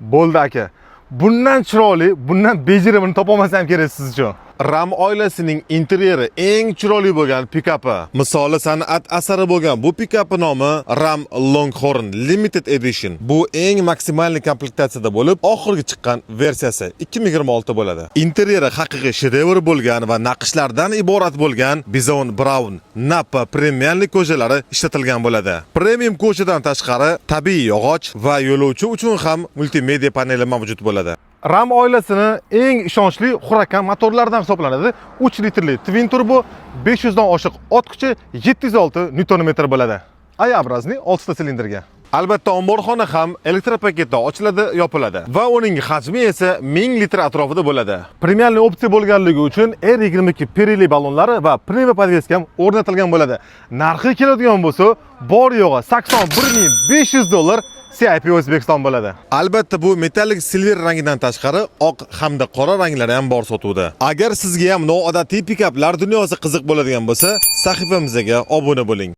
Bo'ldi aka. Bundan chiroyli, bundan bejirimini topolmasam kerak siz uchun. Ram oilasining interyeri eng chiroyli bo'lgan pikapi. Misoli san'at asari bo'lgan bu pikapi nomi Ram Longhorn Limited Edition. Bu eng maksimalniy komplektatsiyada bo'lib, oxirgi chiqqan versiyasi 2026 bo'ladi. Interyeri haqiqiy shedevr bo'lgan va naqshlardan iborat bo'lgan Bizon Brown Napa premiumli ko'chalari ishlatilgan bo'ladi. Premium ko'chadan tashqari tabiiy yog'och va yo'lovchi uchun ham multimedia paneli mavjud bo'ladi. Ram oilasini eng ishonchli Huracan motorlaridan hisoblanadi. 3 litrli twin turbo, 500 dan oshiq ot kuchi, 706 Nm bo'ladi. A obrazli 6 ta silindrga. Albatta omborxona ham elektropaketda ochiladi, yopiladi va uning hajmi esa 1000 litr atrofida bo'ladi. Premiumli opsiya bo'lganligi uchun R22 perili ballonlari va premium podveska ham o'rnatilgan bo'ladi. Narxi keladigan bo'lsa, bor yo'g'i $81,500 CIP O'zbekiston bo'ladi. Albatta bu metallik silver rangidan tashqari oq hamda qora ranglari ham bor sotuvda. Agar sizga ham noodatiy pikaplar dunyosi qiziq bo'ladigan bo'lsa, sahifamizga obuna bo'ling.